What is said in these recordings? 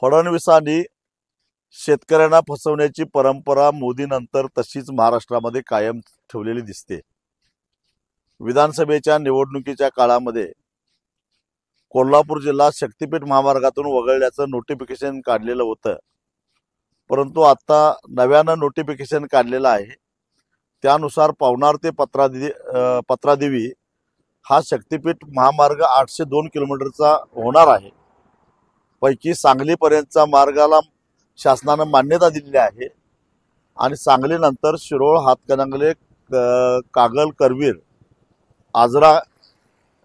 फडणवीसांनी शेतकऱ्यांना फसवण्याची परंपरा मोदीनंतर तशीच महाराष्ट्रामध्ये कायम ठेवलेली दिसते। विधानसभेच्या निवडणुकीच्या काळामध्ये कोल्हापूर जिल्हा शक्तीपीठ महामार्गातून वगळण्याचं नोटिफिकेशन काढलेलं होतं, परंतु आता नव्यानं नोटिफिकेशन काढलेलं आहे। त्यानुसार पवनार ते पत्रादेवी हा शक्तीपीठ महामार्ग 802 किलोमीटरचा होणार आहे। पैकी सांगलीपर्यंतचा मार्गाला शासनानं मान्यता दिलेली आहे आणि सांगलीनंतर शिरोळ, हातकणंगले, कागल, करवीर, आजरा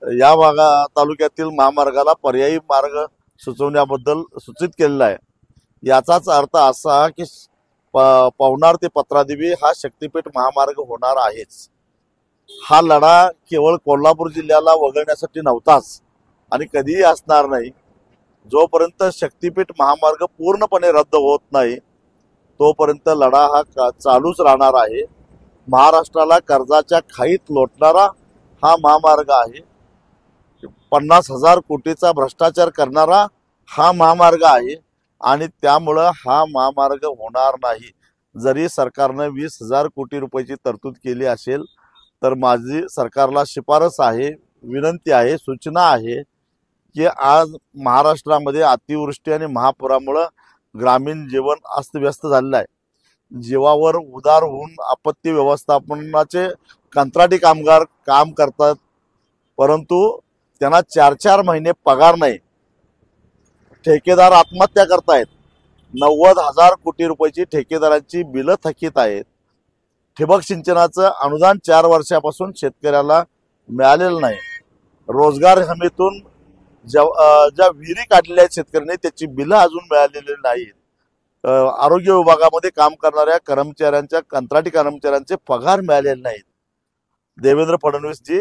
या तालुक्यातील महामार्गाला पर्यायी मार्ग सुचवण्याबद्दल सूचित केलेला आहे। याचाच अर्थ असा की पवनार ते पत्रादेवी हा शक्तीपीठ महामार्ग होणार आहेच। हा लढा केवळ कोल्हापूर जिल्ह्याला वगळण्यासाठी नव्हताच आणि कधीही असणार नाही। जोपर्यंत शक्तीपीठ महामार्ग पूर्णपणे रद्द होत नाही तोपर्यंत लढा हा चालूच राहणार आहे। महाराष्ट्राला कर्जाच्या खाईत लोटणारा हा महामार्ग आहे। 50,000 कोटीचा भ्रष्टाचार करणारा हा महामार्ग आहे आणि त्यामुळे हा महामार्ग होणार नाही। जरी सरकारने 20,000 कोटी रुपयाची तरतूद केली असेल तर माझी सरकारला शिफारस आहे, विनंती आहे, सूचना आहे की आज महाराष्ट्रामध्ये अतिवृष्टी आणि महापुरामुळे ग्रामीण जीवन अस्तव्यस्त झालेलं आहे। जीवावर उदार होऊन आपत्ती व्यवस्थापनाचे कंत्राटी कामगार काम करतात, परंतु त्यांना 4-4 महिने पगार नाही। ठेकेदार आत्महत्या करतायत। 90,000 कोटी रुपयाची ठेकेदारांची बिलं थकीत आहेत। ठिबक सिंचनाचं अनुदान 4 वर्षापासून शेतकऱ्याला मिळालेलं नाही। रोजगार हमीतून ज्या विहिरी काढलेल्या आहेत शेतकऱ्यांनी त्याची बिलं अजून मिळालेली नाहीत। आरोग्य विभागामध्ये काम करणाऱ्या कर्मचाऱ्यांच्या, कंत्राटी कर्मचाऱ्यांचे पगार मिळालेले नाहीत। देवेंद्र फडणवीसजी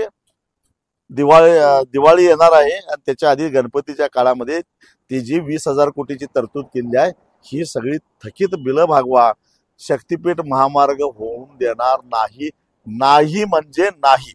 दिवाळी येणार आहे आणि त्याच्या आधी गणपतीच्या काळामध्ये ती जी 20,000 कोटीची तरतूद केली आहे ही सगळी थकीत बिलं भागवा। शक्तीपीठ महामार्ग होऊन देणार नाही, नाही म्हणजे नाही।